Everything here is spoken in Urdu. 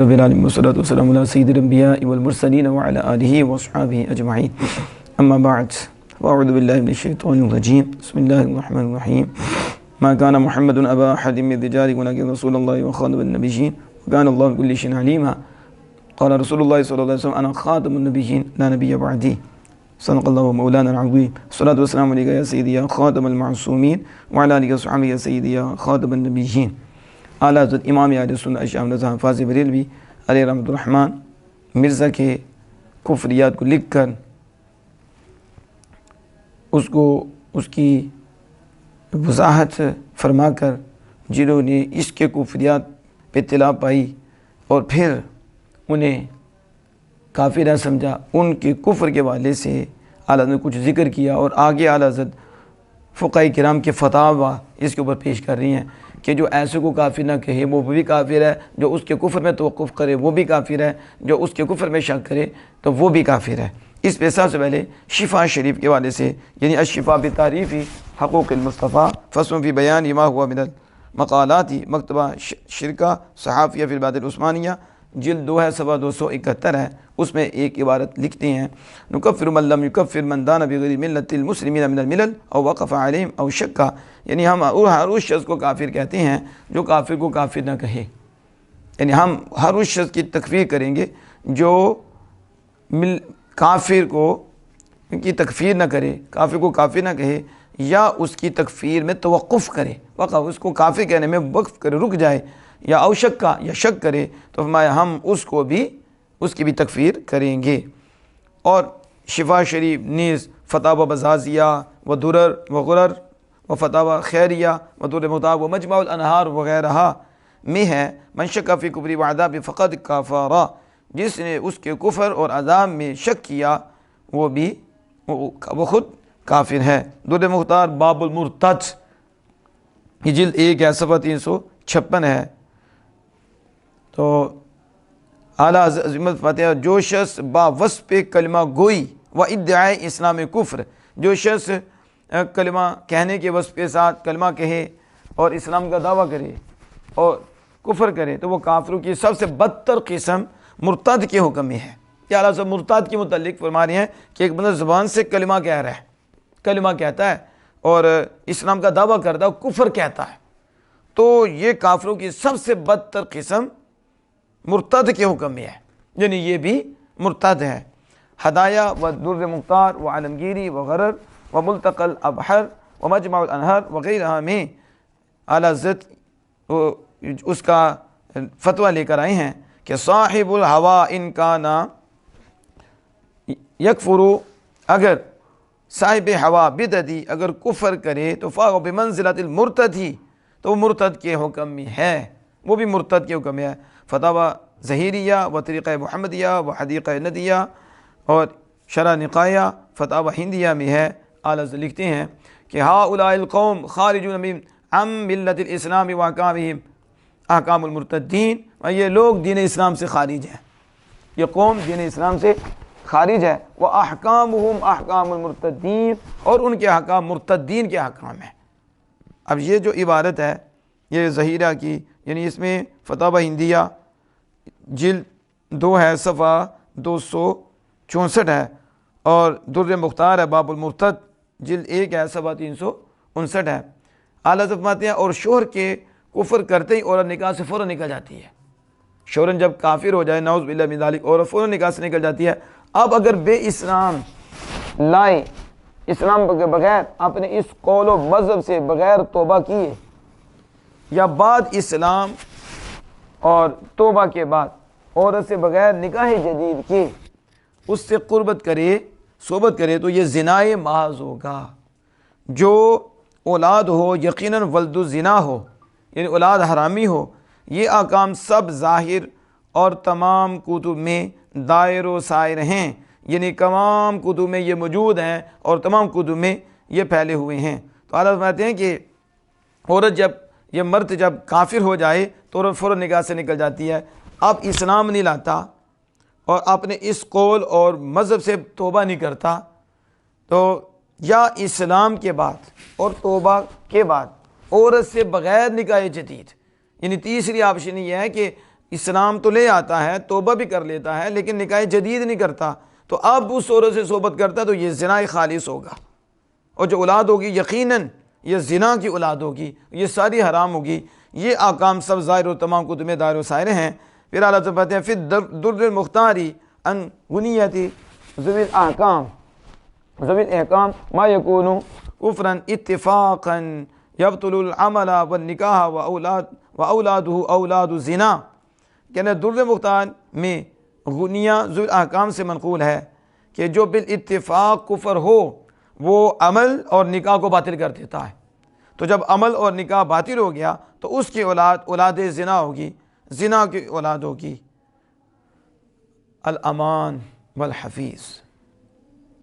رب العالمين والصلاة والسلام على سيد الأنبياء والمرسلين وعلى آله وأصحابه أجمعين أما بعد فأعوذ بالله من الشيطان الرجيم بسم الله الرحمن الرحيم ما كان محمد أبا أحد من رجالكم ولكن رسول الله وخاتم النبيين وكان الله بكل شيء عليما قال رسول الله صلى الله عليه وسلم أنا خاتم النبيين لا نبي بعدي صدق الله مولانا العظيم الصلاة والسلام عليك يا سيدي يا خاتم المعصومين وعلى آله وصحبه يا سيدي يا خاتم النبيين اعلیٰ حضرت امام اہل سنت شاہ احمد رضا حفاظ بریلوی علیہ رحمۃ الرحمن مرزا کے کفریات کو لکھ کر اس کی وضاحت فرما کر جنہوں نے اس کے کفریات پہ اطلاع پائی اور پھر انہیں کافر نہ سمجھا، ان کے کفر کے حوالے سے اعلیٰ حضرت نے کچھ ذکر کیا اور آگے اعلیٰ حضرت فقہاء کرام کے فتاویٰ اس کے اوپر پیش کر رہی ہیں کہ جو ایسے کو کافر نہ کہے وہ بھی کافر ہے، جو اس کے کفر میں توقف کرے وہ بھی کافر ہے، جو اس کے کفر میں شک کرے تو وہ بھی کافر ہے۔ اس پہ سب سے پہلے شفا شریف کے حوالے سے یعنی الشفا بتعریف حقوق المصطفیٰ فصل فی بیان ما ہوا من المقالات مکتبہ شرکہ صحافیہ فی البعد العثمانیہ جلد 2 ہے صفحہ 271 ہے، اس میں ایک عبارت لکھتے ہیں نکفر من لم یکفر من دان بغیر ملت المسلمین من الملل او وقف علیہم او شکا، یعنی ہم ہر اس شخص کو کافر کہتے ہیں جو کافر کو کافر نہ کہے، یعنی ہم ہر اس شخص کی تکفیر کریں گے جو کافر کو کی تکفیر نہ کرے، کافر کو کافر نہ کہے یا اس کی تکفیر میں توقف کرے، وقف اس کو کافر کہنے میں وقف کرے، رک جائے، یا او شکا یا شک کرے تو فرمایا ہم اس کی بھی تکفیر کریں گے۔ اور شفا شریف نیز فتاوی بزازیہ و درر و غرر و فتاوی خیریہ و در مطاب و مجمع الانہار وغیرہ میں ہے من شک فی کفر و عذاب فقد کفر، جس نے اس کے کفر اور عذاب میں شک کیا وہ خود کافر ہے۔ در مختار باب المرتد یہ جلد 1 ہے صفحہ 356 ہے۔ تو اعلیٰ عظمت فاتحہ جو شخص با وصف کلمہ گوئی و ادعاء اسلام کفر، جو شخص کلمہ کہنے کے وصف کے ساتھ کلمہ کہے اور اسلام کا دعویٰ کرے اور کفر کرے تو وہ کافروں کی سب سے بدتر قسم مرتد کے حکم میں ہے۔ یہ اعلیٰ صاحب مرتد کے متعلق فرما رہے ہیں کہ ایک بندہ زبان سے کلمہ کہہ رہا ہے، کلمہ کہتا ہے اور اسلام کا دعویٰ کرتا ہے، کفر کہتا ہے، تو یہ کافروں کی سب سے بدتر قسم مرتد کے حکم میں ہے، یعنی یہ بھی مرتد ہے۔ ہدایہ و در مختار و عالمگیری و غرر و ملتقى الابحر و مجمع الانہار وغیرہ میں اعلیٰ حضرت اس کا فتویٰ لے کر آئے ہیں کہ صاحب الہوا ان کا نا یکفر، اگر صاحب ہوا بدعتی اگر کفر کرے تو فاو بمنزلۃ المرتد ہی، تو وہ مرتد کے حکم میں ہے، وہ بھی مرتد کے حکم میں ہے۔ فتاوی ظہیریہ و طریقہ محمدیہ و حدیقہ ندیہ اور شرح نقایہ فتاوی ہندیہ میں ہے۔ اعلیٰ لکھتے ہیں کہ ہؤلاء القوم خارجون عن ملت الاسلام و احکامہم احکام المرتدین، اور یہ لوگ دین اسلام سے خارج ہیں، یہ قوم دین اسلام سے خارج ہے، وہ احکامہم احکام المرتدین، اور ان کے احکام مرتدین کے احکام ہیں۔ اب یہ جو عبارت ہے یہ ظہیرہ کی، یعنی اس میں فتاوی ہندیہ جلد 2 ہے صفحہ 264 ہے، اور در مختار ہے باب المرتد جلد 1 ہے صفحہ 359 ہے۔ اعلیٰ فرماتے ہیں اور شوہر کے کفر کرتے ہی عورت نکاح سے فوراً نکل جاتی ہے، شوہر جب کافر ہو جائے نعوذ باللہ من ذالک عورت فوراً نکاح سے نکل جاتی ہے۔ اب اگر بے اسلام لائے، اسلام کے بغیر اپنے اس قول و مذہب سے بغیر توبہ کیے، یا بعد اسلام اور توبہ کے بعد عورت سے بغیر نکاح جدید کے اس سے قربت کرے، صحبت کرے تو یہ زنائے محض ہوگا۔ جو اولاد ہو یقیناً ولد الزنا ہو، یعنی اولاد حرامی ہو، یہ احکام سب ظاہر اور تمام کتب میں دائر و سائر ہیں، یعنی تمام کتب میں یہ موجود ہیں اور تمام کتب میں یہ پھیلے ہوئے ہیں۔ تو اعلیٰ فرماتے ہیں کہ عورت جب یہ مرد جب کافر ہو جائے تو عورت فوراً نکاح سے نکل جاتی ہے، اب اسلام نہیں لاتا اور اپنے اس قول اور مذہب سے توبہ نہیں کرتا، تو یا اسلام کے بعد اور توبہ کے بعد عورت سے بغیر نکاح جدید، یعنی تیسری آپشن یہ ہے کہ اسلام تو لے آتا ہے، توبہ بھی کر لیتا ہے، لیکن نکاح جدید نہیں کرتا، تو اب اس عورت سے صحبت کرتا تو یہ زنا خالص ہوگا، اور جو اولاد ہوگی یقیناً یہ زنا کی اولاد ہوگی، یہ ساری حرام ہوگی۔ یہ احکام سب ظاہر و تمام کتب میں دائر و سائر ہیں۔ پھر اللہ تعالیٰ کہتے ہیں فی الدر المختاری ان غنیتی ذوی الاحکام ذوی الاحکام ما یکون کفرا اتفاقا یبطل العمل والنکاح واولادہ اولاد الزنا، کہنا در مختار میں غنیہ ذوی الاحکام سے منقول ہے کہ جو بالاتفاق کفر ہو وہ عمل اور نکاح کو باطل کر دیتا ہے، تو جب عمل اور نکاح باطل ہو گیا تو اس کی اولاد زنا ہوگی، زنا کی اولاد ہوگی۔ الامان والحفیظ۔